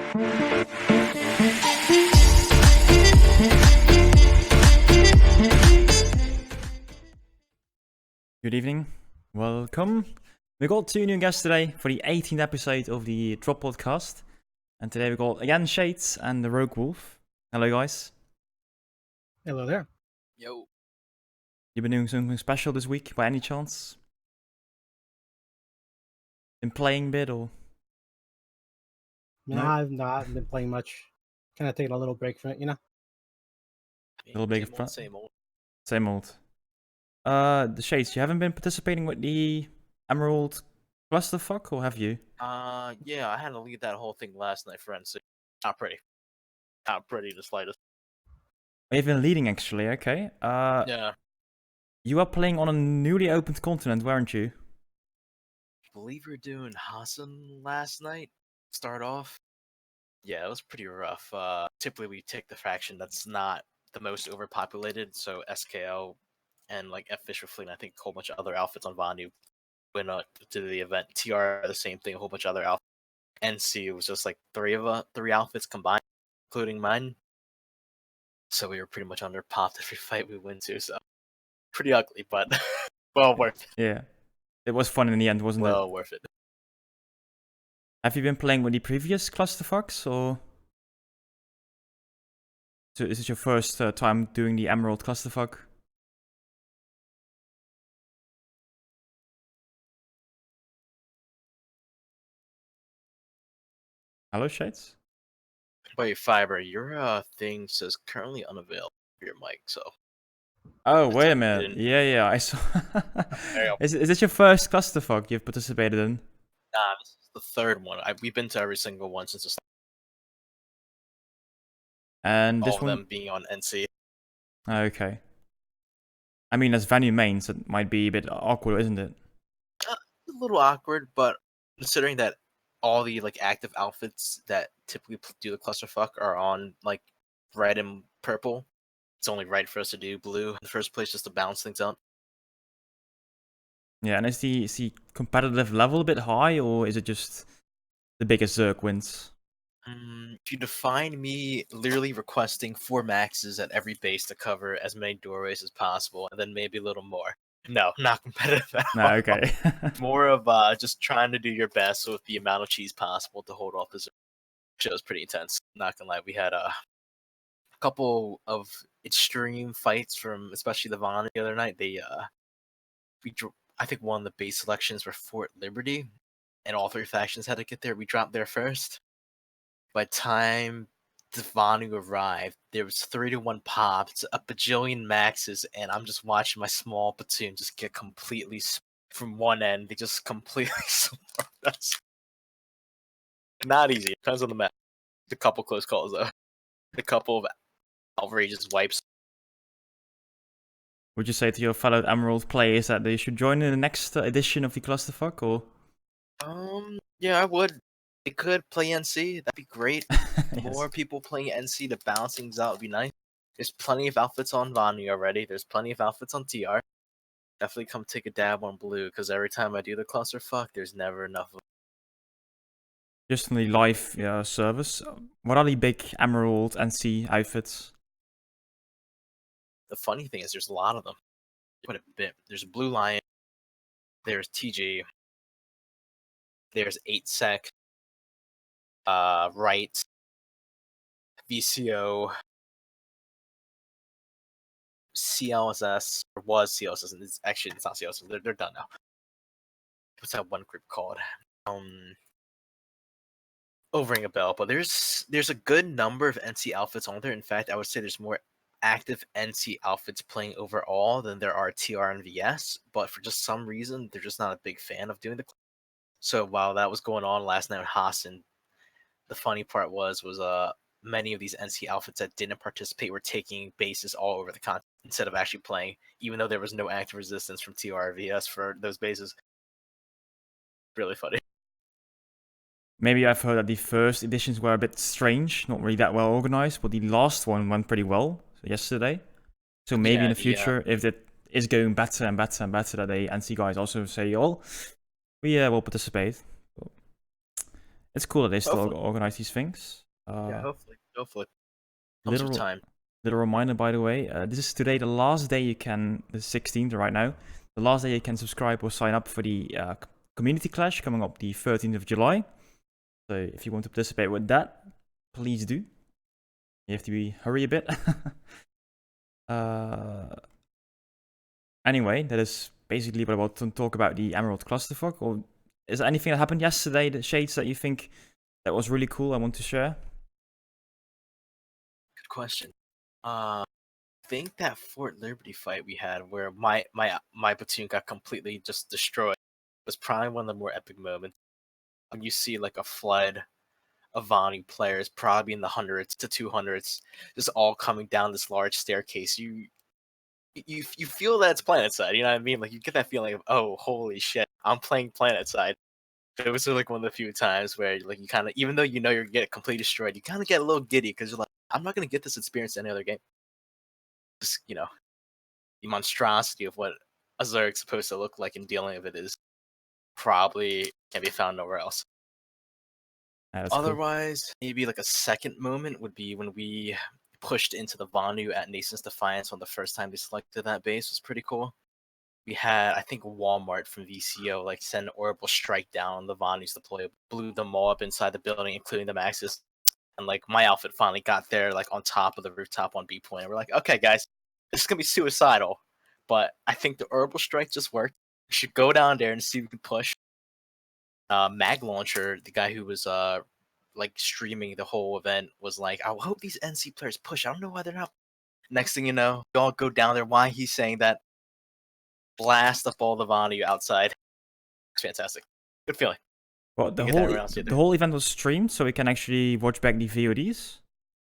Good evening, welcome. We got 2 new guests today for the 18th episode of the DroPodcast. And today we got again Shades and TheRogueWolf. Hello guys. Hello there. Yo. You been doing something special this week by any chance? Been playing a bit or? No, I've not been playing much. Kind of taking a little break from it, you know? Little bit of fun. Same old. Same old. The Shades, you haven't been participating with the Emerald Clusterfuck, or have you? Yeah, I had to lead that whole thing last night, friends. So not pretty. Not pretty the slightest. You've been leading actually, okay. Yeah. You are playing on a newly opened continent, weren't you? I believe we were doing Hassan last night. Start off. Yeah, it was pretty rough. Typically we take the faction that's not the most overpopulated, so SKO and like F Fisher Fleet, and I think a whole bunch of other outfits on Vanu went to the event. TR the same thing, a whole bunch of other outfits. NC was just like three outfits combined, including mine. So we were pretty much under popped every fight we went to, so pretty ugly, but well worth it. Yeah. It was fun in the end, wasn't it? Well worth it. Have you been playing with the previous Clusterfucks, or? So is it your first time doing the Emerald Clusterfuck? Hello, Shades? Wait, Fiber, your thing says currently unavailable for your mic, so. Oh, wait a minute. Yeah, I saw. Is this your first Clusterfuck you've participated in? Nah, this is the third one. We've been to every single one since the start. And this all one? of them being on NC. Okay. I mean, as Vanu mains, it might be a bit awkward, isn't it? A little awkward, but considering that all the like active outfits that typically do the clusterfuck are on like red and purple, it's only right for us to do blue in the first place just to balance things out. Yeah, and is the competitive level a bit high, or is it just the biggest Zerg wins? If you define me literally requesting 4 maxes at every base to cover as many doorways as possible, and then maybe a little more. No, not competitive at all. No, okay. More of just trying to do your best with the amount of cheese possible to hold off the Zerg. It was pretty intense. Not gonna lie, we had a couple of extreme fights from especially the Vaughn the other night. I think one of the base selections were Fort Liberty, and all 3 factions had to get there. We dropped there first. By the time the Vanu arrived, there was 3-1 pops, a bajillion maxes, and I'm just watching my small platoon just get completely from one end. They just completely swarmed us. Not easy. Depends on the map. A couple close calls though. A couple of outrageous wipes. Would you say to your fellow Emerald players that they should join in the next edition of the Clusterfuck, or? Yeah, I would. They could play NC. That'd be great. Yes. More people playing NC to balance things out would be nice. There's plenty of outfits on Vanu already. There's plenty of outfits on TR. Definitely come take a dab on blue, because every time I do the clusterfuck, there's never enough of. Just on the live service, what are the big Emerald NC outfits? The funny thing is, there's a lot of them. Quite a bit. There's Blue Lion. There's TG. There's 8sec. Right. VCO. CLSS, or was CLSS, and it's not CLSS. They're done now. What's that one group called? Ring a bell, but there's a good number of NC outfits on there. In fact, I would say there's more active NC outfits playing overall than there are TR and VS. But for just some reason, they're just not a big fan of doing the. So while that was going on last night with Hassan, the funny part was many of these NC outfits that didn't participate were taking bases all over the continent instead of actually playing, even though there was no active resistance from TR or VS for those bases. Really funny. Maybe I've heard that the first editions were a bit strange, not really that well organized, but the last one went pretty well yesterday. So maybe in the future, if it is going better and better and better, that the NC guys also say, oh, we will participate. it's cool that they still Hopefully. organize these things. Yeah, hopefully. Comes with Little time. little reminder, by the way. This is today the last day you can, the 16th right now, the last day you can subscribe or sign up for the Community Clash coming up the 13th of July. So if you want to participate with that, please do. You have to hurry a bit. Anyway, that is basically what I want to talk about the Emerald Clusterfuck. Or is there anything that happened yesterday, the Shades, that you think that was really cool I want to share? Good question. I think that Fort Liberty fight we had where my platoon got completely just destroyed was probably one of the more epic moments. When you see like a flood of Vani players, probably in the hundreds to 200s, just all coming down this large staircase. You feel that it's Planetside, you know what I mean? Like you get that feeling of, oh, holy shit, I'm playing Planetside. It was like one of the few times where like you kind of, even though you know you're getting completely destroyed, you kind of get a little giddy because you're like, I'm not gonna get this experience in any other game. Just the monstrosity of what a Zerg's supposed to look like in dealing with it is probably can be found nowhere else. That's Otherwise, maybe like a second moment would be when we pushed into the Vanu at Nason's Defiance on the first time they selected that base. Was pretty cool. We had, I think, Walmart from VCO like send an orbital strike down the Vanu's deploy, blew them all up inside the building, including the Maxes. And like my outfit finally got there, like on top of the rooftop on B point. And we're like, okay, guys, this is gonna be suicidal, but I think the orbital strike just worked. We should go down there and see if we can push. Mag Launcher, the guy who was like streaming the whole event, was like, I hope these NC players push. I don't know why they're not. Next thing you know, we all go down there. Why he's saying that? Blast up all the Vanu outside. It's fantastic. Good feeling. Well, the whole event was streamed, so we can actually watch back the VODs.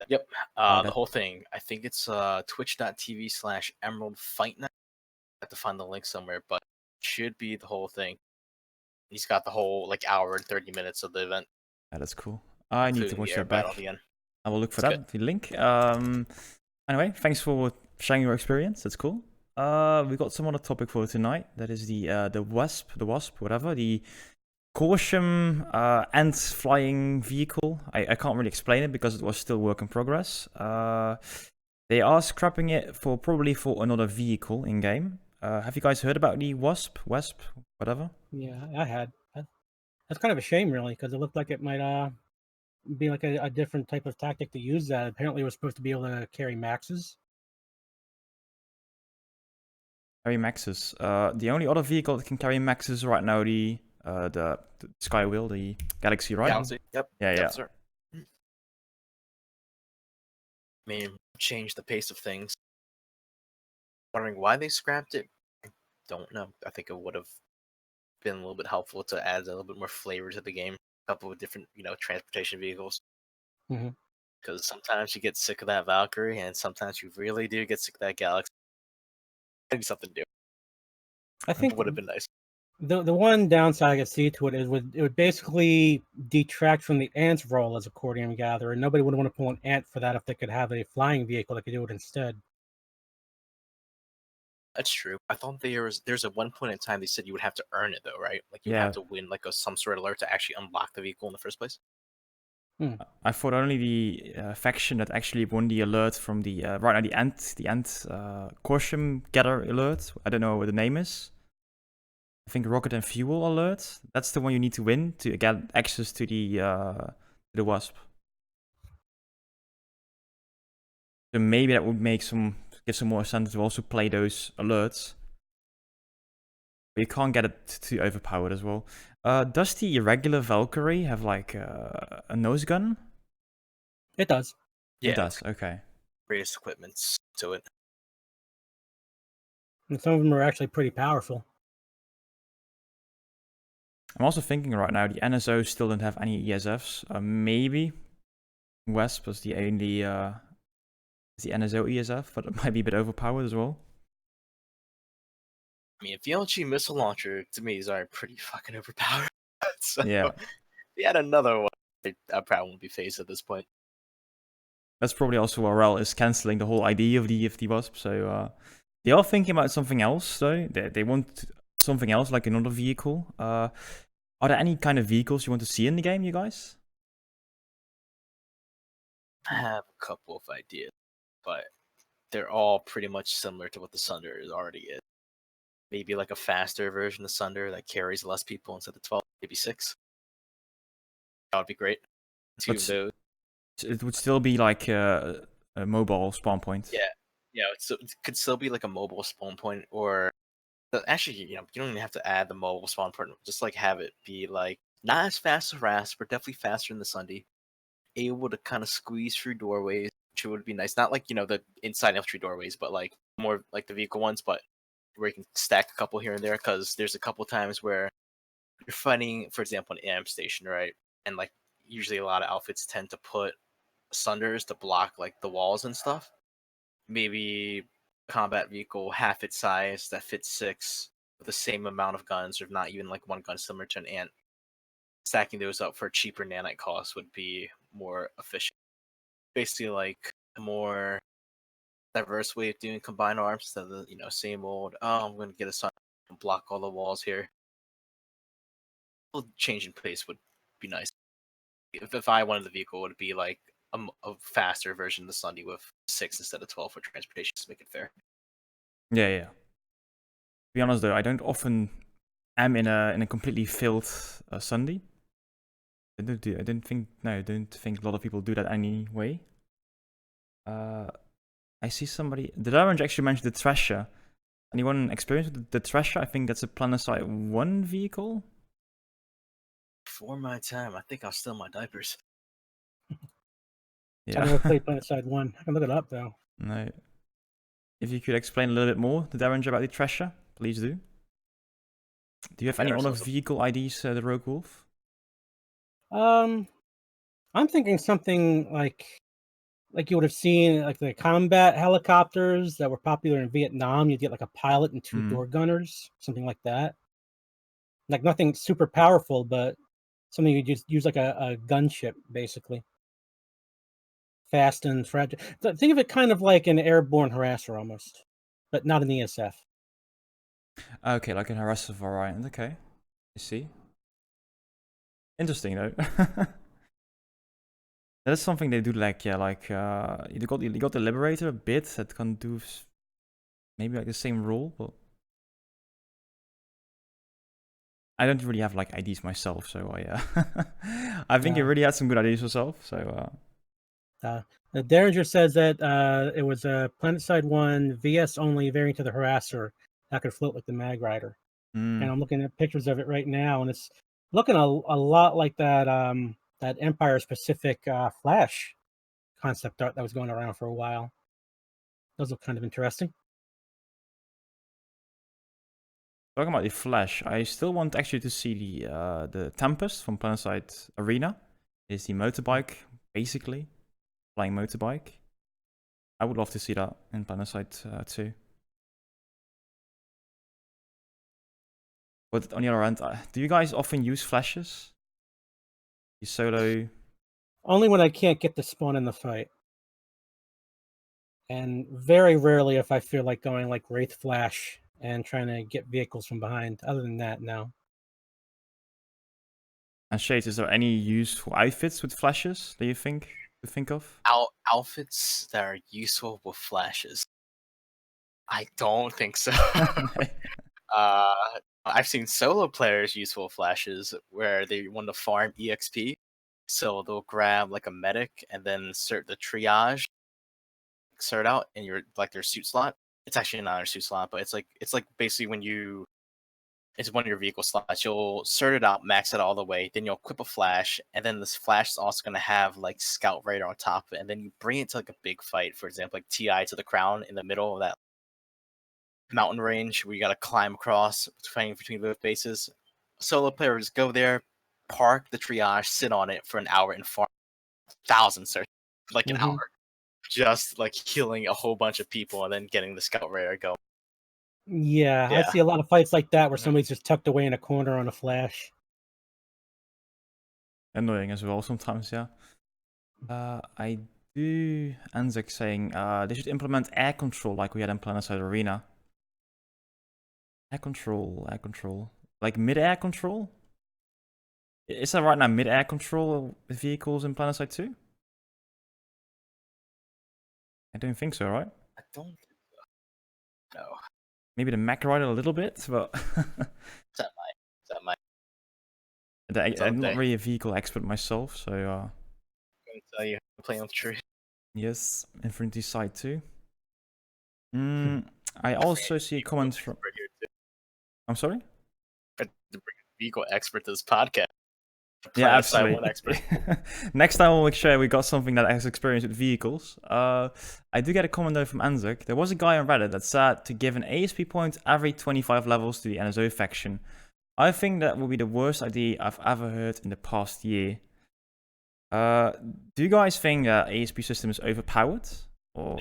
Yep. The whole thing. I think it's twitch.tv/Emerald Fight Night. I have to find the link somewhere, but it should be the whole thing. He's got the whole like hour and 30 minutes of the event. That's cool. I need to watch that back. I will look for that, the link. Anyway, thanks for sharing your experience. That's cool. We got some other topic for tonight. That is the Wasp, whatever. The Caution ant flying vehicle. I can't really explain it because it was still work in progress. They are scrapping it probably for another vehicle in game. Have you guys heard about the Wasp, whatever? Yeah, I had. That's kind of a shame, really, because it looked like it might be like a different type of tactic to use. That apparently was supposed to be able to carry maxes. Carry maxes. The only other vehicle that can carry maxes right now, the Skywheel, the Galaxy, right? Galaxy. Yep. Yeah. Sir. I mean, change the pace of things. Wondering why they scrapped it. I don't know. I think it would have been a little bit helpful to add a little bit more flavor to the game. A couple of different, transportation vehicles. Because sometimes you get sick of that Valkyrie, and sometimes you really do get sick of that Galaxy. Maybe something new. I think it would have been nice. The one downside I could see to it is it would basically detract from the ant's role as a coordinating gatherer. Nobody would want to pull an ant for that if they could have a flying vehicle that could do it instead. That's true. I thought there's a one point in time they said you would have to earn it though, right? Like you have to win like some sort of alert to actually unlock the vehicle in the first place. I thought only the faction that actually won the alert from the right now the ant Caution gather alert. I don't know what the name is. I think Rocket and Fuel alert. That's the one you need to win to get access to the Wasp. So maybe that would give some more incentive to also play those alerts. But you can't get it too overpowered as well. Does the regular Valkyrie have like a nose gun? It does. Yeah, it does. Okay. Various equipments to it. And some of them are actually pretty powerful. I'm also thinking right now the NSO still don't have any ESFs. Maybe Wasp was the only the NSO ESF, but it might be a bit overpowered as well. I mean, VLG missile launcher to me is already pretty fucking overpowered. So yeah. If you had another one, I probably won't be phased at this point. That's probably also why REL is cancelling the whole idea of the Wasp. So they are thinking about something else though. They want something else like another vehicle. Are there any kind of vehicles you want to see in the game, you guys? I have a couple of ideas, but they're all pretty much similar to what the Sunder already is. Maybe like a faster version of Sunder that carries less people instead of 12, maybe 6. That would be great. Two of But those. it would still be like a mobile spawn point. Yeah, it could still be like a mobile spawn point, or actually, you don't even have to add the mobile spawn point. Just like have it be like not as fast as Rasp, but definitely faster than the Sunday. Able to kind of squeeze through doorways, which would be nice. Not like the inside infantry doorways, but like more like the vehicle ones, but where you can stack a couple here and there. Because there's a couple times where you're fighting, for example, an amp station, right? And like usually a lot of outfits tend to put sunders to block like the walls and stuff. Maybe combat vehicle half its size that fits 6 with the same amount of guns, or not even like one gun similar to an ant. Stacking those up for a cheaper nanite cost would be more efficient. Basically, like a more diverse way of doing combined arms instead of the same old. Oh, I'm going to get a sun and block all the walls here. A little change in pace would be nice. If I wanted the vehicle, it would be like a faster version of the Sunday with 6 instead of 12 for transportation to make it fair. Yeah. To be honest though, I don't often am in a completely filled Sunday. I don't think a lot of people do that anyway. I see somebody. Did I actually mention the Thrasher? Anyone experienced with the Thrasher? I think that's a Planetside 1 vehicle. Before my time, I think I'll steal my diapers. I never played Planetside 1. I can look it up though. No. If you could explain a little bit more, the Derringer, about the Thrasher, please do. Do you have any other vehicle IDs, the DroPodcast? I'm thinking something like you would have seen like the combat helicopters that were popular in Vietnam. You'd get like a pilot and 2 door gunners, something like that. Like nothing super powerful, but something you just use like a gunship, basically. Fast and fragile. Think of it kind of like an airborne harasser almost, but not an ESF. Okay, like an harasser variant. Okay, I see. Interesting though. That's something they do like, you got the Liberator a bit that can do maybe like the same role, but I don't really have like IDs myself, so I think you really had some good ideas yourself. So the Derringer says that it was a Planetside 1 VS only variant of the harasser that could float like the Mag Rider. And I'm looking at pictures of it right now, and it's looking a lot like that that Empire Pacific Flash concept art that was going around for a while. Those look kind of interesting. Talking about the Flash, I still want actually to see the Tempest from Planetside Arena. It's the motorbike, basically. Flying motorbike. I would love to see that in Planetside too. But on the other hand, do you guys often use flashes? You solo? Only when I can't get the spawn in the fight. And very rarely if I feel like going like Wraith Flash and trying to get vehicles from behind. Other than that, no. And Shades, is there any useful outfits with flashes that you think of? Outfits that are useful with flashes? I don't think so. I've seen solo players useful flashes where they want to farm EXP, so they'll grab like a medic and then insert the triage cert out in your their suit slot. It's actually not a suit slot, but it's like basically it's one of your vehicle slots. You'll cert it out, max it all the way, then you'll equip a flash, and then this flash is also going to have like scout radar on top of it, and then you bring it to like a big fight. For example, like TI to the Crown in the middle of that mountain range where you got to climb across, fighting between both bases. Solo players go there, park the triage, sit on it for an hour, and farm thousands, like an hour, just like killing a whole bunch of people and then getting the scout radar going. Yeah, I see a lot of fights like that where somebody's just tucked away in a corner on a flash. Annoying as well sometimes, yeah. I do. Anzac saying they should implement air control like we had in Planetside Arena. Air control. Like mid-air control? Is that right now mid-air control with vehicles in Planetside 2? I don't think so, right? I don't think so. No. Maybe the mech rider a little bit, but Is that my I'm not really a vehicle expert myself, so I'm gonna tell you playing with tree. yes, Infinity Side too. I also see comments from. I'm sorry. To bring a vehicle expert to this podcast. Yeah, Planetside one absolutely. expert. Next time we'll make sure we got something that has experience with vehicles. I do get a comment though from Anzuk. There was a guy on Reddit that said to give an ASP point every 25 levels to the NSO faction. I think that would be the worst idea I've ever heard in the past year. Do you guys think that ASP system is overpowered, or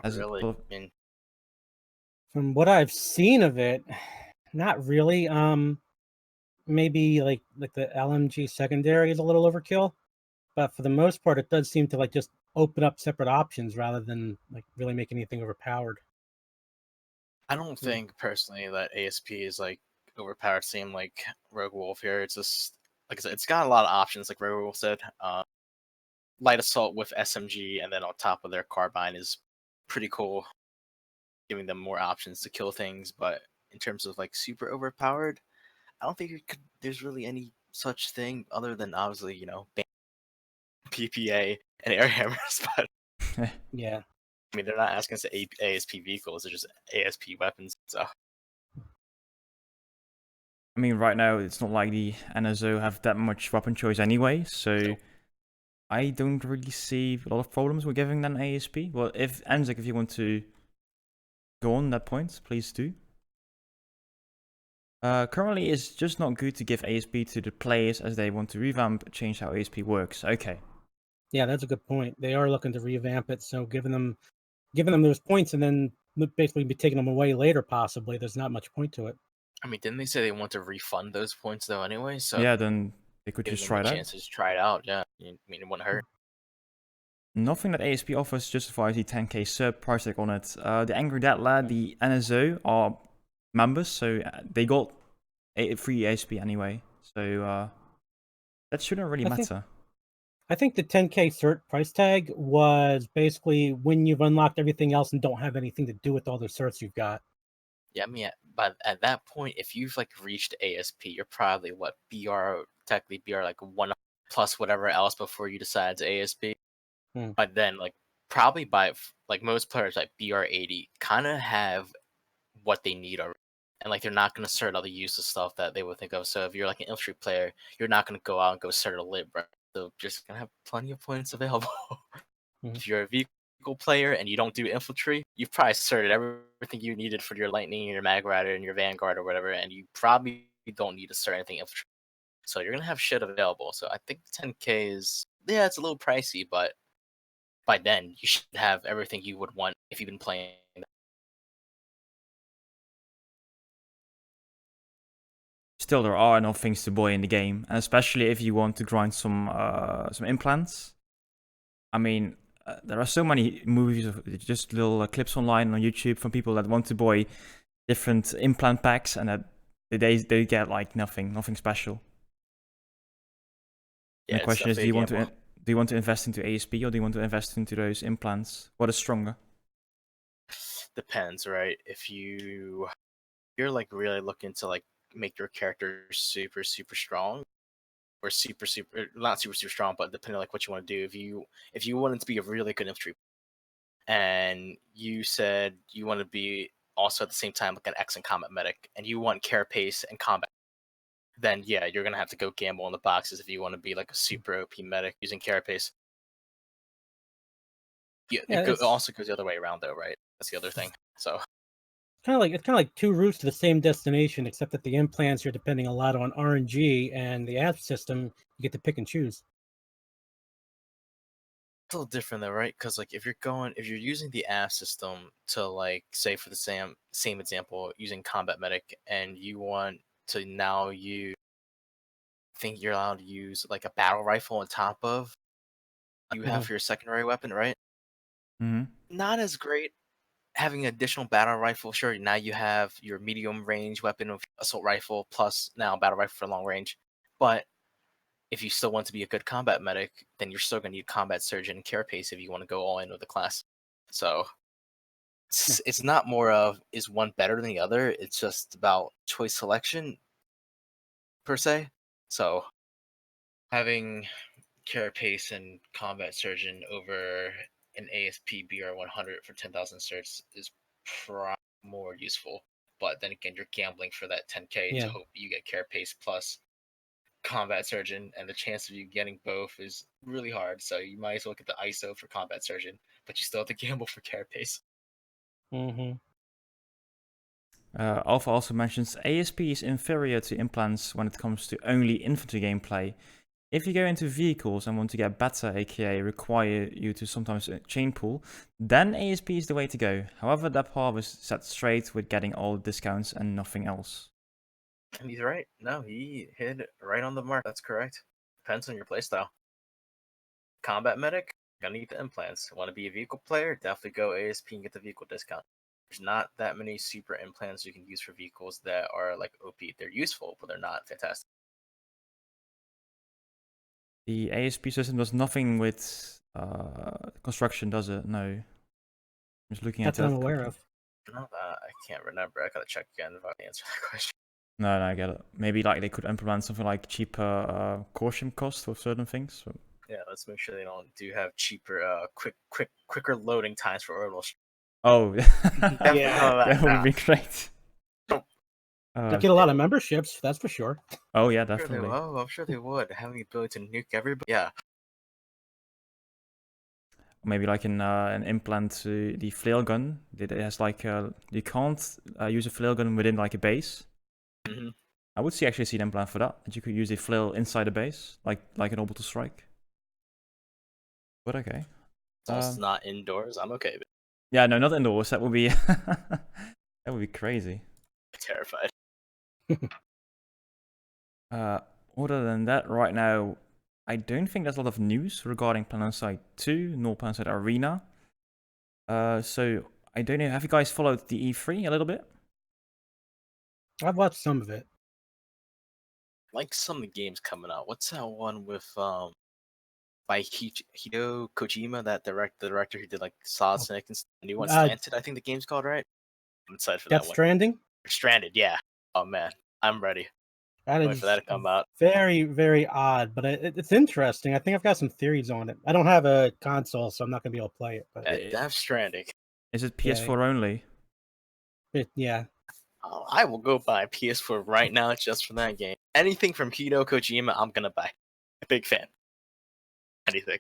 Not really. I mean, from what I've seen of it, not really. Maybe like the LMG secondary is a little overkill, but for the most part, it does seem to like just open up separate options rather than like really make anything overpowered. I don't think personally that ASP is like overpowered. Same like DroPodcast here. It's just like I said, it's got a lot of options. Like DroPodcast said, light assault with SMG, and then on top of their carbine is pretty cool, giving them more options to kill things. But in terms of like super overpowered, I don't think there's really any such thing other than obviously PPA and air hammers. But Yeah. I mean, they're not asking us to ASP vehicles; they're just ASP weapons. So I mean, right now it's not like the NSO have that much weapon choice anyway, so I don't really see a lot of problems with giving them ASP. Well, if Anzac, if you want to go on that point, please do. Currently, it's just not good to give ASP to the players as they want to revamp, change how ASP works. Okay. Yeah, that's a good point. They are looking to revamp it, so giving them those points and then basically be taking them away later, possibly. There's not much point to it. I mean, didn't they say they want to refund those points though anyway? So Yeah, then they could giving just them try a it out. chance to just try it out. Yeah, I mean, it wouldn't hurt. Nothing that ASP offers justifies the 10k sub price tag on it. The Angry Dad Lad, the NSO are members, so they got a free ASP anyway. So that shouldn't really matter. I think the 10k cert price tag was basically when you've unlocked everything else and don't have anything to do with all the certs you've got. Yeah, I mean, but at that point, if you've like reached ASP, you're probably technically BR like 1 plus whatever else before you decide to ASP. But then, like, probably by like most players, like BR80, kind of have what they need already, and like they're not gonna cert all the useless stuff that they would think of. So if you're like an infantry player, you're not gonna go out and go cert a lib, right? So you're just gonna have plenty of points available. If you're a vehicle player and you don't do infantry, you've probably certed everything you needed for your lightning, your mag rider, and your vanguard or whatever, and you probably don't need to cert anything infantry. So you're gonna have shit available. So I think 10k is it's a little pricey, but by then you should have everything you would want if you've been playing. Still, there are enough things to buy in the game, and especially if you want to grind some implants. I mean, there are so many movies of just little clips online on YouTube from people that want to buy different implant packs, and that they get like nothing special. Yeah, the question is, do you want to invest into ASP or do you want to invest into those implants? What is stronger? Depends, right? If you're like really looking to like make your character super strong, or super not super strong, but depending on like what you want to do. If you wanted to be a really good infantry, and you said you want to be also at the same time like an excellent combat medic, and you want carapace and combat, then yeah, you're gonna have to go gamble on the boxes if you want to be like a super OP medic using carapace. Yeah, it also goes the other way around though, right? That's the other thing. So it's kind of like two routes to the same destination, except that the implants you're depending a lot on RNG, and the app system you get to pick and choose. it's a little different though, right? Because like if you're using the app system to like say for the same example using combat medic, and you want to now think you're allowed to use like a battle rifle on top of you have for your secondary weapon, right? Not as great having an additional battle rifle. Sure, now you have your medium range weapon of assault rifle plus now battle rifle for long range. But if you still want to be a good combat medic, then you're still going to need combat surgeon and carapace if you want to go all in with the class. So it's not more of is one better than the other. It's just about choice selection per se. So having Carapace and Combat Surgeon over an ASP BR100 for 10,000 certs is probably more useful. But then again, you're gambling for that 10k to hope you get Carapace plus Combat Surgeon, and the chance of you getting both is really hard. So you might as well get the ISO for Combat Surgeon, but you still have to gamble for Carapace. Mm-hmm. Alpha also mentions ASP is inferior to implants when it comes to only infantry gameplay. If you go into vehicles and want to get better, aka require you to sometimes chain pull, then ASP is the way to go. However, that path is set straight with getting all the discounts and nothing else. And he's right. No, he hit right on the mark. That's correct. Depends on your playstyle. Combat medic, gonna need the implants. Want to be a vehicle player? Definitely go ASP and get the vehicle discount. There's not that many super implants you can use for vehicles that are like OP. They're useful, but they're not fantastic. The ASP system does nothing with construction, does it? No. I'm just looking at that. That's what I'm aware of. No, I can't remember. I gotta check again if I can answer that question. No, I get it. Maybe like they could implement something like cheaper caution costs for certain things. So. Yeah, let's make sure they don't have cheaper, quicker loading times for orbital. Oh, that would be great. They get a lot of memberships, that's for sure. Oh yeah, definitely. I'm sure they would. Having the ability to nuke everybody. Yeah. Maybe like an implant to the flail gun. It has like you can't use a flail gun within like a base. Mm-hmm. I would actually see an implant for that. That you could use a flail inside a base, like an orbital strike. But okay. It's not indoors. I'm okay with it. Yeah, no, not indoors. That would be that would be crazy. I'm terrified. Other than that, right now, I don't think there's a lot of news regarding Planetside 2 nor Planetside Arena. So I don't know. Have you guys followed the E3 a little bit? I've watched some of it. Like some of the games coming out. What's that one with by Hideo Kojima, that the director who did like Solid Snake and the new one, Slanted, I think the game's called, right? I'm excited for that one. Death Stranding? Stranded, yeah. Oh man, I'm ready. Wait for that to come out. Very, very odd, but it's interesting. I think I've got some theories on it. I don't have a console, so I'm not going to be able to play it. But Death Stranding. Is it PS4 only? Yeah. Oh, I will go buy PS4 right now just for that game. Anything from Hideo Kojima, I'm going to buy. A big fan. Anything.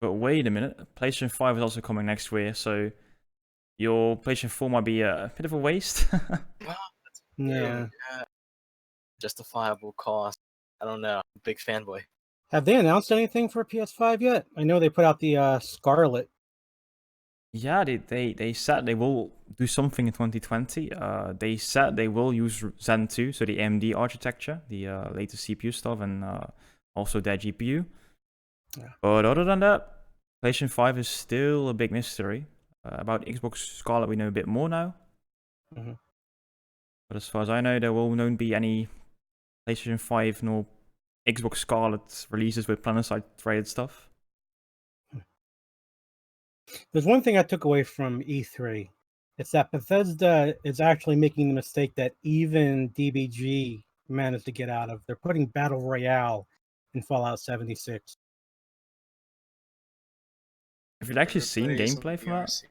But wait a minute. PlayStation 5 is also coming next year, so your PlayStation 4 might be a bit of a waste. Yeah. Justifiable cost. I don't know. Big fanboy. Have they announced anything for PS5 yet? I know they put out the Scarlet. Yeah, they said they will do something in 2020. They said they will use Zen 2, so the AMD architecture, the latest CPU stuff, and also their GPU. Yeah. But other than that, PlayStation 5 is still a big mystery. About Xbox Scarlet, we know a bit more now. Mm-hmm. But as far as I know, there will not be any PlayStation 5 nor Xbox Scarlet releases with Planetside traded stuff. There's one thing I took away from E3. It's that Bethesda is actually making the mistake that even DBG managed to get out of. They're putting Battle Royale in Fallout 76. Have you actually seen gameplay from that?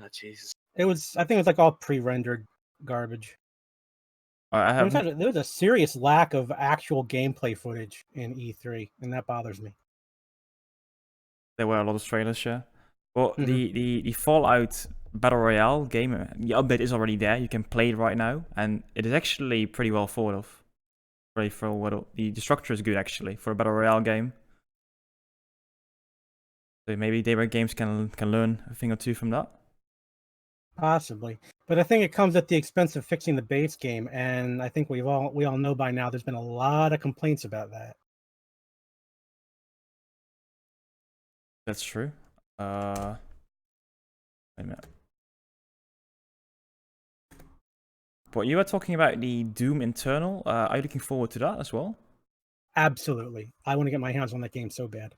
Oh, Jesus. I think it was like all pre-rendered garbage. There was a serious lack of actual gameplay footage in E3, and that bothers me. There were a lot of trailers, yeah. Well, the Fallout Battle Royale game, the update is already there. You can play it right now, and it is actually pretty well thought of. The structure is good, actually, for a Battle Royale game. So maybe Daybreak Games can learn a thing or two from that. Possibly, but I think it comes at the expense of fixing the base game, and I think we all know by now there's been a lot of complaints about that. That's true. Wait a minute. But you were talking about the Doom internal. Are you looking forward to that as well? Absolutely. I want to get my hands on that game so bad.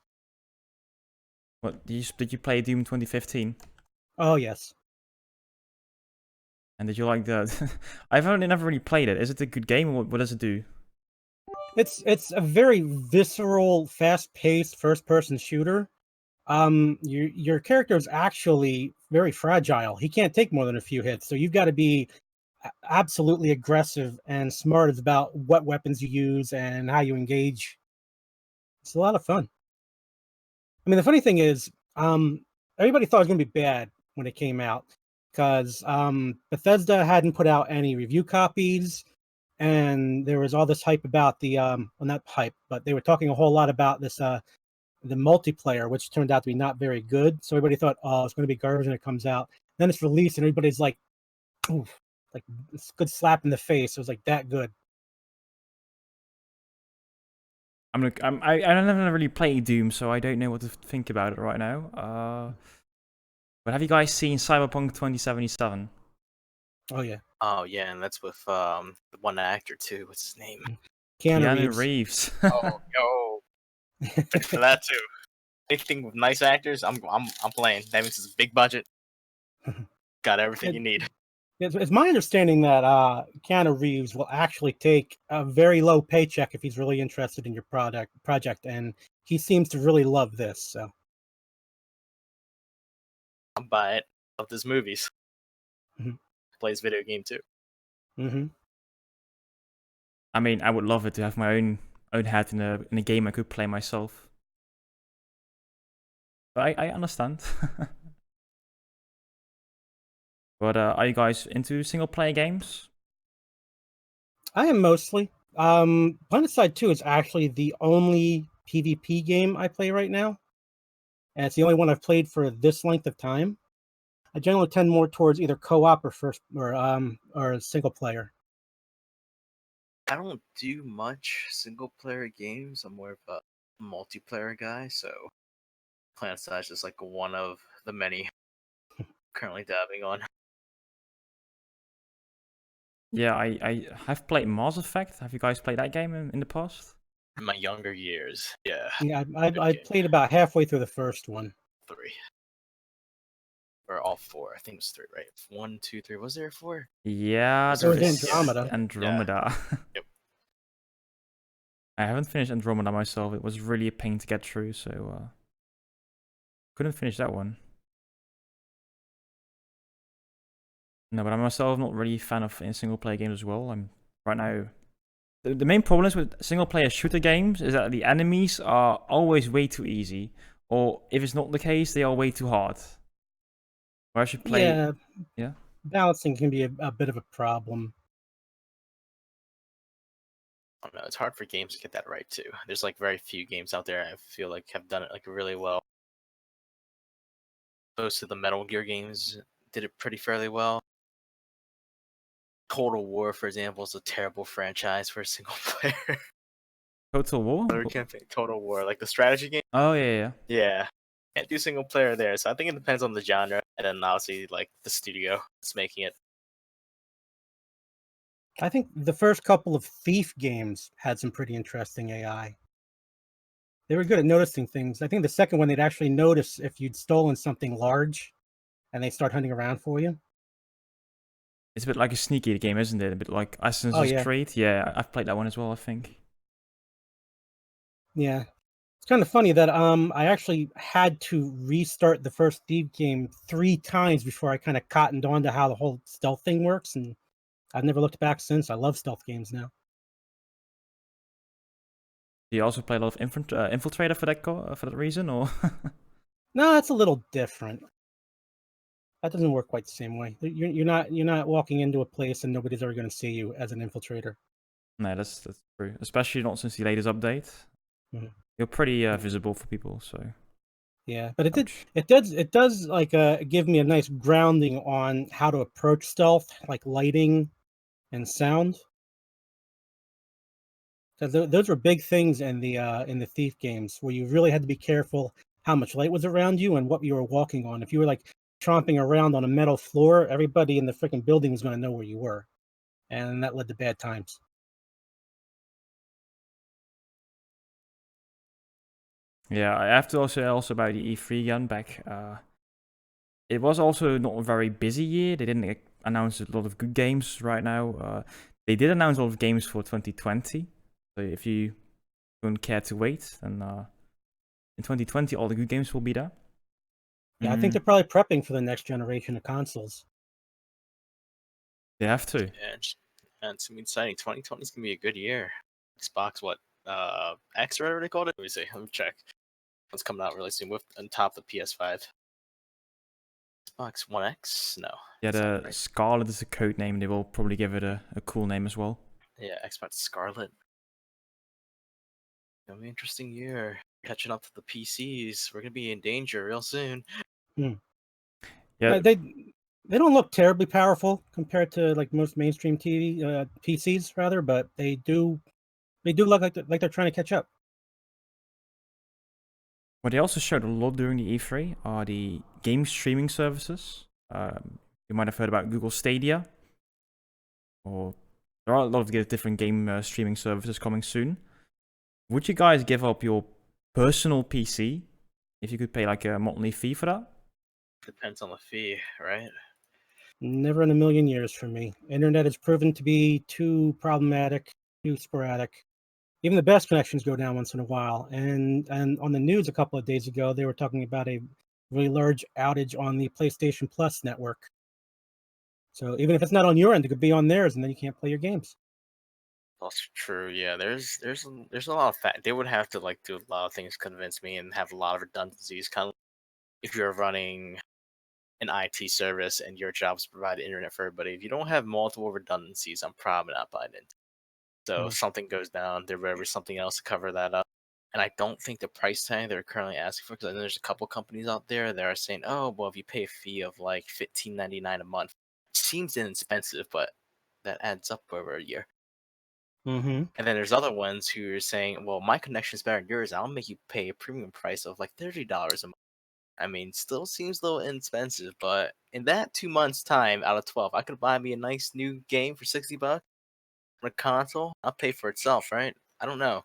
What did you play Doom 2015? Oh yes. And did you like the? I've only never really played it. Is it a good game? Or what does it do? It's a very visceral, fast-paced first-person shooter. Your character is actually very fragile. He can't take more than a few hits, so you've got to be absolutely aggressive and smart about what weapons you use and how you engage. It's a lot of fun. I mean, the funny thing is, everybody thought it was going to be bad when it came out because Bethesda hadn't put out any review copies, and there was all this hype about the well, not hype, but they were talking a whole lot about this the multiplayer, which turned out to be not very good. So everybody thought, oh, it's going to be garbage when it comes out. Then it's released, and everybody's like, oof, like it's a good slap in the face. It was like that good. I never really played Doom, so I don't know what to think about it right now. But have you guys seen Cyberpunk 2077? Oh yeah, Oh yeah, and that's with the one actor too. What's his name? Keanu Keanu Reeves. Reeves. Oh, yo, for that too. Anything with nice actors, I'm playing. That means it's a big budget. Got everything you need. It's my understanding that Keanu Reeves will actually take a very low paycheck if he's really interested in your project, and he seems to really love this. So I'm buy it. Love his movies. Mhm. Plays video game too. Mm-hmm. I mean, I would love it to have my own hat in a game I could play myself. But I understand. But are you guys into single player games? I am mostly. Planetside 2 is actually the only PvP game I play right now, and it's the only one I've played for this length of time. I generally tend more towards either co-op or single player. I don't do much single player games. I'm more of a multiplayer guy, so Planetside is just like one of the many currently dabbing on. Yeah, I have played Mass Effect. Have you guys played that game in the past? In my younger years, yeah. Yeah, Good I game. played about halfway through the first one. 3 or all 4. I think it was 3, right? 1, 2, 3. Was there 4? Yeah, There there was is Andromeda. Andromeda. Yep. I haven't finished Andromeda myself. It was really a pain to get through, so couldn't finish that one. No, but I'm myself not really a fan of single player games as well. I'm right now. The main problems with single player shooter games is that the enemies are always way too easy, or if it's not the case, they are way too hard. Or I should play. Yeah. Balancing can be a bit of a problem. I don't know. It's hard for games to get that right too. There's like very few games out there I feel like have done it like really well. Most of the Metal Gear games did it pretty fairly well. Total War, for example, is a terrible franchise for a single player. Total War. Campaign, Total War, like the strategy game. Oh yeah. Yeah, can't do single player there. So I think it depends on the genre, and then obviously like the studio that's making it. I think the first couple of Thief games had some pretty interesting AI. They were good at noticing things. I think the second one, they'd actually notice if you'd stolen something large, and they start hunting around for you. It's a bit like a sneaky game, isn't it? A bit like Assassin's Creed. Yeah, I've played that one as well, I think. Yeah. It's kind of funny that I actually had to restart the first Thief game 3 times before I kind of cottoned on to how the whole stealth thing works, and I've never looked back since. I love stealth games now. Do you also play a lot of Infiltrator for that reason, or? No, it's a little different. That doesn't work quite the same way. You're not walking into a place and nobody's ever going to see you as an infiltrator. No, that's true. Especially not since the latest update. Mhm. You're pretty visible for people, so. Yeah, but it does like give me a nice grounding on how to approach stealth, like lighting and sound. Because those were big things in the Thief games, where you really had to be careful how much light was around you and what you were walking on. If you were like tromping around on a metal floor, everybody in the freaking building was going to know where you were, and that led to bad times. Yeah, I have to also about the E3 again back. It was also not a very busy year. They didn't announce a lot of good games right now. They did announce a lot of games for 2020. So if you don't care to wait, then in 2020 all the good games will be there. Yeah, I think they're probably prepping for the next generation of consoles. They have to. Yeah, it's gonna be exciting. 2020 is gonna be a good year. Xbox, what? X or whatever they called it. Let me see. Let me check. It's coming out really soon with on top of PS5. Xbox One X? No. Yeah, that's not the right. Scarlet is a code name. They will probably give it a cool name as well. Yeah, Xbox Scarlet. Gonna be an interesting year. Catching up to the PCs. We're gonna be in danger real soon. Yeah, They don't look terribly powerful compared to like most mainstream TV PCs, rather, but they do look like they're trying to catch up. what they also showed a lot during the E3 are the game streaming services. You might have heard about Google Stadia, or there are a lot of different game streaming services coming soon. Would you guys give up your personal PC if you could pay like a monthly fee for that? Depends on the fee, right? Never in a million years for me. Internet has proven to be too problematic, too sporadic. Even the best connections go down once in a while. And on the news a couple of days ago, they were talking about a really large outage on the PlayStation Plus network. So even if it's not on your end, it could be on theirs, and then you can't play your games. That's true. Yeah, there's a lot of fact. They would have to like do a lot of things to convince me and have a lot of redundancies. Kind of if you're running an IT service and your job is to provide internet for everybody. If you don't have multiple redundancies, I'm probably not buying it. So if something goes down, there better be something else to cover that up. And I don't think the price tag they're currently asking for, because I know there's a couple companies out there that are saying, oh, well, if you pay a fee of like $15.99 a month, it seems inexpensive, but that adds up over a year. Mm-hmm. And then there's other ones who are saying, well, my connection is better than yours. I'll make you pay a premium price of like $30 a month. I mean, still seems a little inexpensive, but in that 2 months' time out of 12, I could buy me a nice new game for $60 on a console. I'll pay for itself, right? I don't know.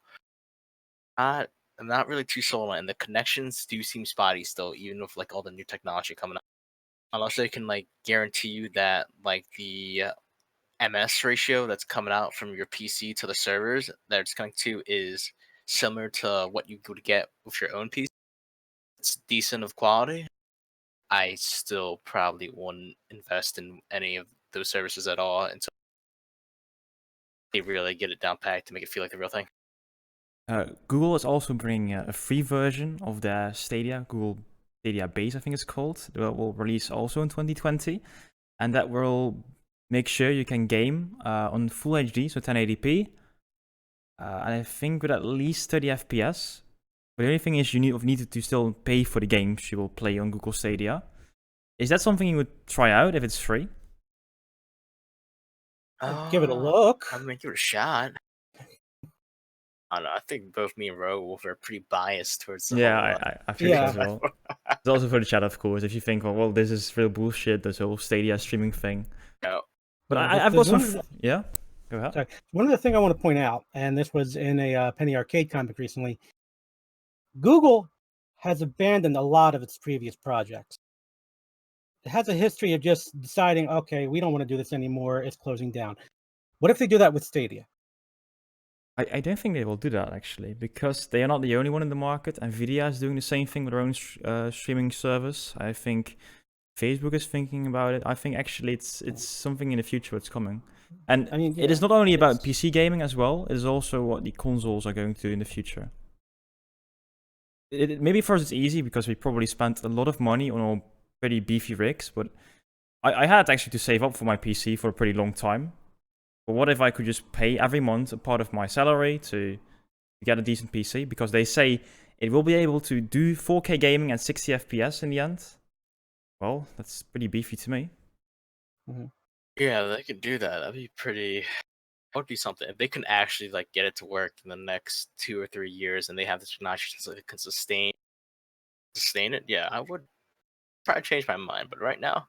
I'm not really too sold on it, and the connections do seem spotty still, even with like all the new technology coming up. Unless they can like guarantee you that like the MS ratio that's coming out from your PC to the servers that it's connected to is similar to what you would get with your own PC. It's decent of quality. I still probably wouldn't invest in any of those services at all until they really get it down packed to make it feel like the real thing. Google is also bringing a free version of their Stadia, Google Stadia Base, I think it's called. That will release also in 2020, and that will make sure you can game on full HD, so 1080p, and I think with at least 30 FPS. But the only thing is you need to still pay for the games you will play on Google Stadia. Is that something you would try out if it's free? I'd give it a look. I mean, give it a shot. I don't know. I think both me and RogueWolf are pretty biased towards the whole. I think so as well. It's also for the chat, of course. If you think, well, this is real bullshit, this whole Stadia streaming thing. No. But I've got some. Yeah, go ahead. Sorry. One of the things I want to point out, and this was in a Penny Arcade comic recently, Google has abandoned a lot of its previous projects. It has a history of just deciding, okay, we don't want to do this anymore. It's closing down. What if they do that with Stadia? I don't think they will do that, actually, because they are not the only one in the market. NVIDIA is doing the same thing with their own streaming service. I think Facebook is thinking about it. I think actually it's something in the future that's coming. And I mean, it is not only about PC gaming as well. It is also what the consoles are going to do in the future. Maybe for us it's easy because we probably spent a lot of money on our pretty beefy rigs, but I had actually to save up for my PC for a pretty long time. But what if I could just pay every month a part of my salary to get a decent PC? Because they say it will be able to do 4K gaming at 60 FPS in the end. Well, that's pretty beefy to me. Mm-hmm. Yeah, they could do that. That'd be pretty. That would be something. If they can actually like get it to work in the next 2 or 3 years, and they have the technology so it can sustain it, yeah, I would probably change my mind. But right now,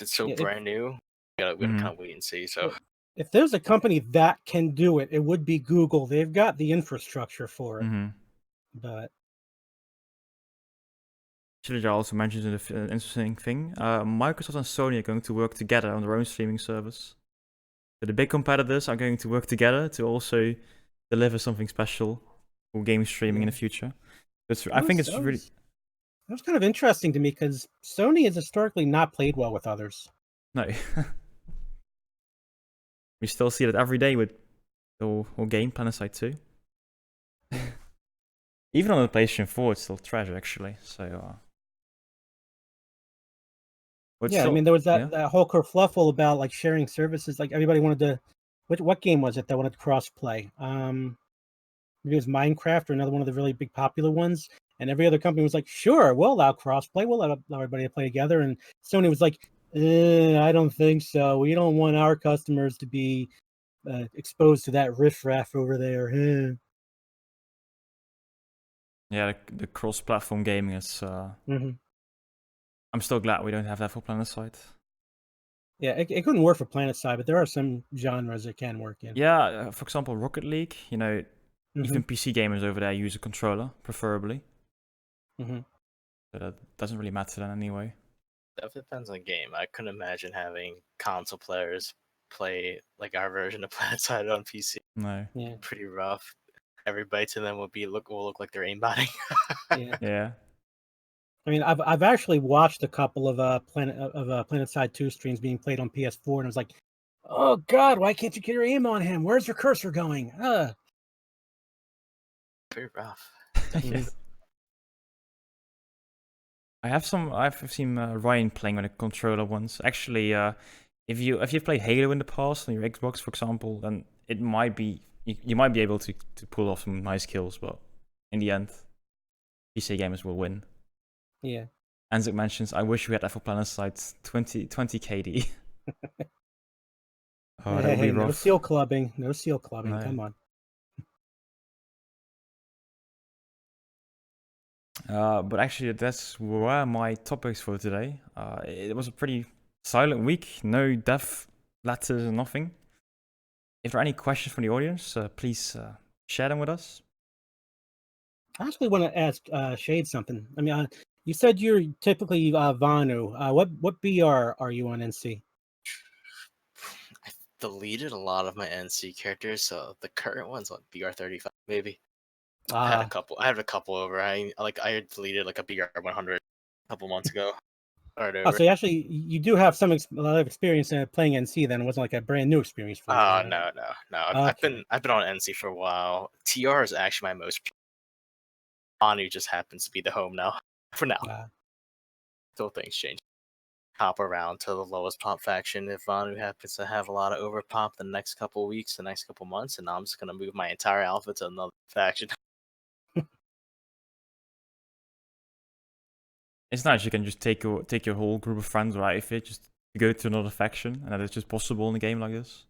it's so brand new, we gotta kind of wait and see. So. If there's a company that can do it, it would be Google. They've got the infrastructure for it. Mm-hmm. But Chilijar also mentions an interesting thing. Microsoft and Sony are going to work together on their own streaming service. So the big competitors are going to work together to also deliver something special for game streaming in the future. I think it's really... That was kind of interesting to me because Sony has historically not played well with others. No. We still see that every day with or game Planetside 2. Even on the PlayStation 4, it's still trash actually. So yeah, I mean there was that whole kerfluffle about like sharing services. Like everybody wanted to. What game was it that wanted to cross play? Maybe it was Minecraft or another one of the really big popular ones. And every other company was like, "Sure, we'll allow crossplay. We'll allow everybody to play together." And Sony was like, "I don't think so. We don't want our customers to be exposed to that riffraff over there." Yeah, the cross-platform gaming is. I'm still glad we don't have that for Planetside. Yeah, it couldn't work for Planetside, but there are some genres it can work in. Yeah, for example, Rocket League. You know, even PC gamers over there use a controller, preferably. So that doesn't really matter then anyway. That depends on the game. I couldn't imagine having console players play like our version of Planetside on PC. No. Yeah. Pretty rough. Everybody to them will look like they're aimbotting. Yeah. I mean, I've actually watched a couple of Planetside 2 streams being played on PS4, and I was like, "Oh God, why can't you get your aim on him? Where's your cursor going?" Pretty rough. Yes. I've seen Ryan playing with a controller once. Actually, if you've played Halo in the past on your Xbox, for example, then it might be you might be able to pull off some nice kills, but in the end, PC gamers will win. Yeah. Anzik mentions, "I wish we had that for Planetside 20 KD." Oh, that would be rough. No seal clubbing. No seal clubbing. No. Come on. But actually, that's were my topics for today. It was a pretty silent week. No death letters and nothing. If there are any questions from the audience, please share them with us. I actually want to ask Shade something. I mean, you said you're typically Vanu. What BR are you on NC? I deleted a lot of my NC characters, so the current one's on BR35 maybe. I had a couple. I have a couple over. I deleted like a BR100 a couple months ago. So actually, you do have a lot of experience playing NC. Then it wasn't like a brand new experience for you. Oh no. I've been on NC for a while. TR is actually my most. Anu just happens to be the home now. For now. Still things change. Hop around to the lowest pop faction if Anu happens to have a lot of overpop the next couple weeks, the next couple months, and I'm just gonna move my entire alpha to another faction. It's nice you can just take your whole group of friends right if it just go to another faction, and that is just possible in a game like this.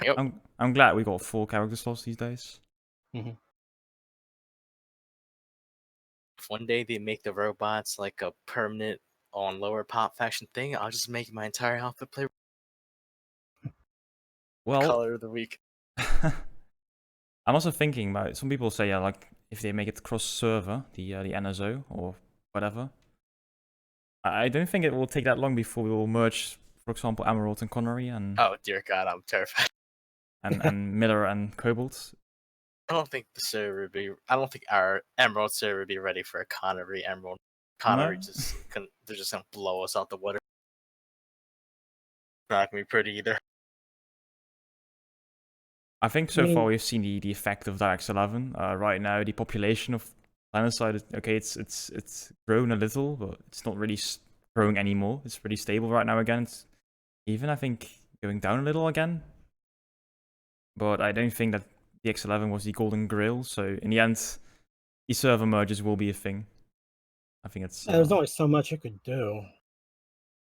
Yep. I'm glad we got 4 character slots these days. If one day they make the robots like a permanent on lower pop faction thing, I'll just make my entire alpha play color of the week. I'm also thinking about, some people say, yeah, like if they make it cross server, the NSO or whatever, I don't think it will take that long before we will merge, for example, Emerald and Connery and oh dear God, I'm terrified. and Miller and Cobalt. I don't think the server would be. I don't think our Emerald server would be ready for a Connery Emerald. Connery they're just gonna blow us out the water. Not gonna be pretty either. I think so far we've seen the effect of DirectX 11. Right now, the population of Planetside is okay. It's grown a little, but it's not really growing anymore. It's pretty stable right now again. It's even, I think, going down a little again. But I don't think that the X11 was the golden grail. So in the end, the server merges will be a thing. I think it's. There's only so much you could do.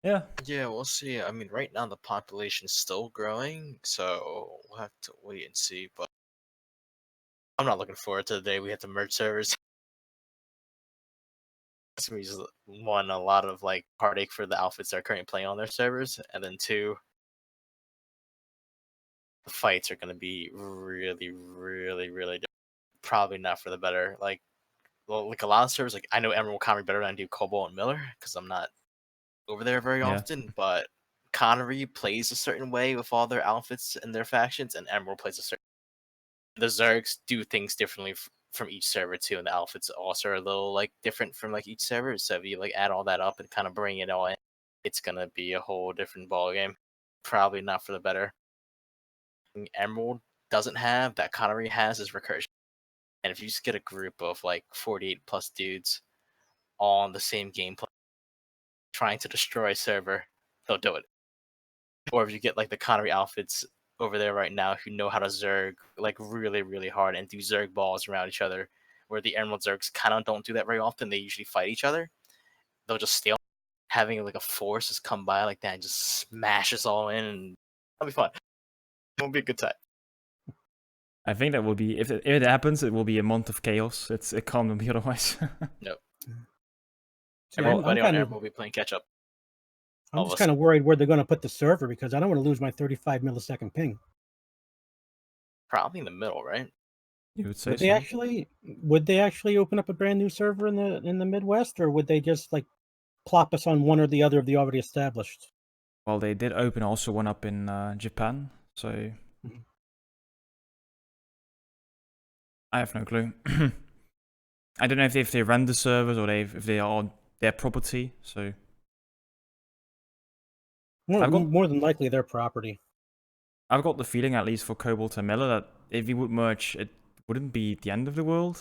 Yeah. Yeah, we'll see. I mean, right now the population is still growing, so we'll have to wait and see. But I'm not looking forward to the day we have to merge servers. It's gonna be one, a lot of like heartache for the outfits that are currently playing on their servers, and then 2, the fights are gonna be really, really, really probably not for the better. Like like a lot of servers, like I know Emerald Connery better than I do Cobalt and Miller because I'm not over there very often, but Connery plays a certain way with all their outfits and their factions, and Emerald plays a certain. The Zergs do things differently from each server too, and the outfits also are a little like different from like each server. So if you like add all that up and kind of bring it all in, it's gonna be a whole different ball game. Probably not for the better. Emerald doesn't have that Connery has is recursion, and if you just get a group of like 48 plus dudes all on the same gameplay trying to destroy a server, they'll do it. Or if you get like the Connery outfits over there right now who know how to Zerg like really, really hard and do Zerg balls around each other, where the Emerald Zergs kind of don't do that very often. They usually fight each other. They'll just stay on. Having like a force just come by like that and just smash us all in, and that'll be fun. It'll be a good time. I think that will be, if it happens, it will be a month of chaos. It can't be otherwise. Nope. See, Everybody on Emerald will be playing catch up. I'm just kind of worried where they're going to put the server because I don't want to lose my 35 millisecond ping. Probably in the middle, right? You would say Would so. Would they actually open up a brand new server in the Midwest, or would they just like plop us on one or the other of the already established? Well, they did open also one up in Japan, so I have no clue. I don't know if they rent the servers or if they are their property. So more than likely their property. I've got the feeling, at least for Cobalt and Miller, that if we would merge, it wouldn't be the end of the world.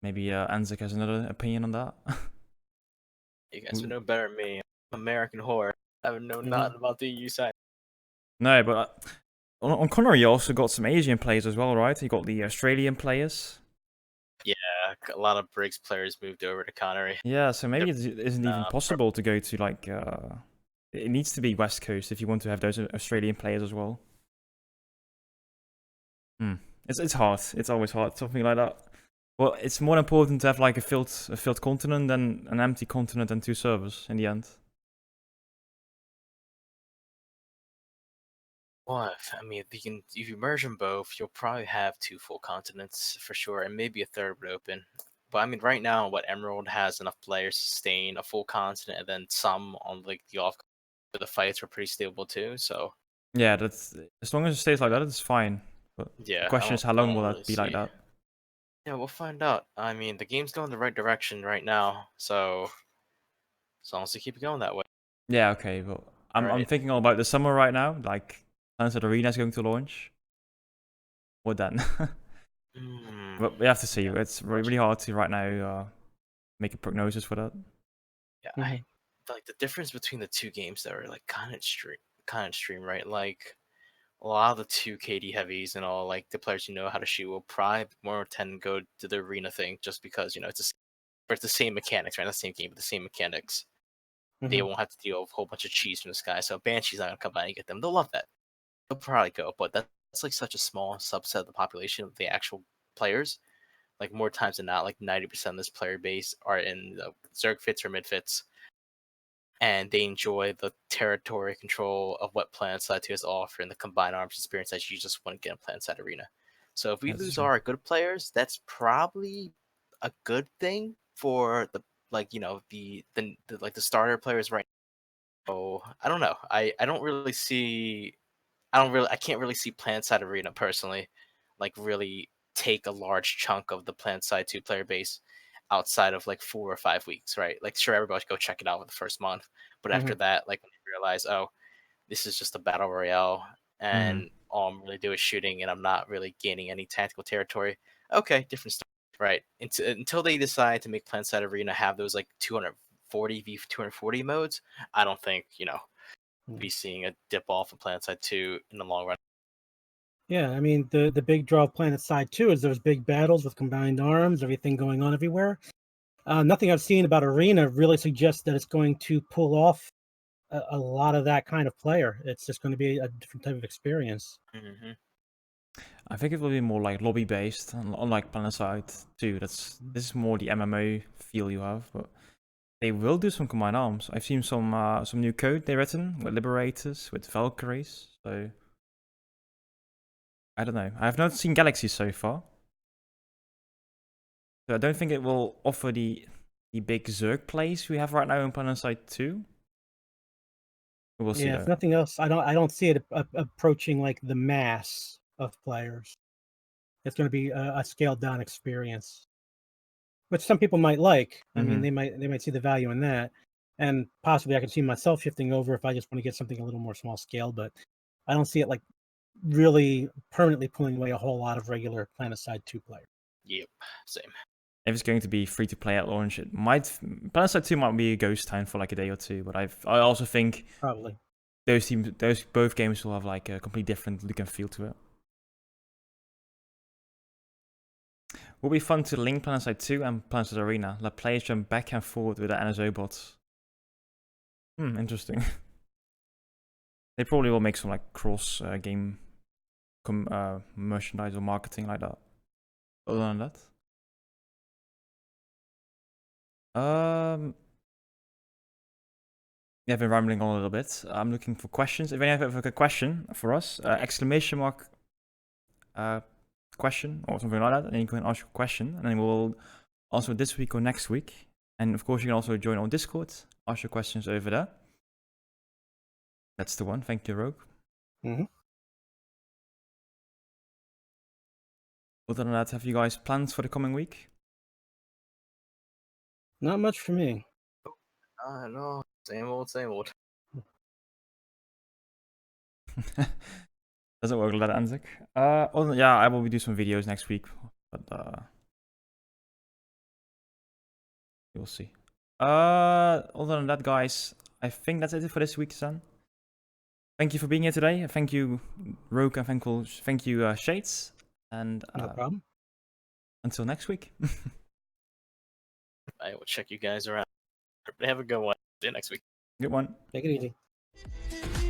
Maybe Anzik has another opinion on that. You guys would know better than me. I'm American whore. I would know nothing about the EU side. No, but on Connery, you also got some Asian players as well, right? You got the Australian players. Yeah, a lot of Briggs players moved over to Connery. Yeah, so maybe it isn't even possible to go to like. It needs to be West Coast if you want to have those Australian players as well. It's hard. It's always hard. Something like that. Well, it's more important to have like a filled continent than an empty continent and two servers in the end. Well, I mean, if you merge them both, you'll probably have two full continents for sure, and maybe a third would open. But I mean, right now, Emerald has enough players to sustain a full continent, and then some on like the off. The fights were pretty stable too, so. Yeah, that's as long as it stays like that, it's fine. But yeah, the question is, how long will that be like that? Yeah, we'll find out. I mean, the game's going the right direction right now, so as long as they keep it going that way. Yeah, okay, but I'm thinking all about the summer right now. Like, Planetside Arena is going to launch. What then? But we have to see. It's really hard to right now make a prognosis for that. Yeah, I like the difference between the two games that are like kind of extreme, right? Like a lot of the 2 KD heavies and all, like the players who know how to shoot will probably more tend to go to the arena thing just because it's the same mechanics, right? Not the same game, but the same mechanics. They won't have to deal with a whole bunch of cheese from the sky, so Banshee's not gonna come by and get them. They'll love that. They'll probably go, but that's like such a small subset of the population of the actual players. Like more times than not, like 90% of this player base are in the Zerg fits or mid fits, and they enjoy the territory control of what Planetside 2 has to offer and the combined arms experience that you just want to get in Planetside Arena. So if we lose our good players, that's probably a good thing for the the starter players right now. So I don't know. I can't really see Planetside Arena personally like really take a large chunk of the Planetside 2 player base outside of like 4 or 5 weeks, right? Like sure everybody should go check it out for the first month, but after that, like when you realize, oh, this is just a battle royale and all I'm really doing is shooting and I'm not really gaining any tactical territory. Okay, different stuff, right? Until they decide to make Planetside Arena have those like 240 v 240 modes, I don't think be seeing a dip off of Planetside 2 in the long run. Yeah, I mean the big draw of Planetside 2 is those big battles with combined arms, everything going on everywhere. Nothing I've seen about Arena really suggests that it's going to pull off a lot of that kind of player. It's just going to be a different type of experience. I think it will be more like lobby based, unlike Planetside 2. This is more the MMO feel you have, but they will do some combined arms. I've seen some new code they written with Liberators, with Valkyries. So I don't know. I have not seen Galaxy so far. So I don't think it will offer the big Zerg plays we have right now in Planetside 2. We'll see Yeah, though. if nothing else, I don't see it approaching like the mass of players. It's going to be a scaled down experience, which some people might like. I mean, they might see the value in that, and possibly I could see myself shifting over if I just want to get something a little more small scale. But I don't see it like really permanently pulling away a whole lot of regular Planetside 2 players. Yep, same. If it's going to be free to play at launch, it might. Planetside 2 might be a ghost town for like a day or two, but I also think Probably. both games will have like a completely different look and feel to it. Will be fun to link Planetside 2 and Planetside Arena. Let players jump back and forward with the NSO bots. Interesting. They probably will make some like cross game merchandise or marketing like that. Other than that, yeah, I've been rambling on a little bit. I'm looking for questions. If anyone have a question for us, exclamation mark question or something like that, and then you can ask your question, and then we'll answer this week or next week. And of course, you can also join our Discord, ask your questions over there. That's the one. Thank you, Rogue. Other than that, have you guys plans for the coming week? Not much for me. No, same old, same old. Doesn't work like that, Anzik. Yeah, I will do some videos next week, but you'll see. Other than that, guys, I think that's it for this week, son. Thank you for being here today. Thank you, Rogue, and thank you, Shades. And No problem. Until next week. I will check you guys around. Have a good one. See you next week. Good one. Take it easy.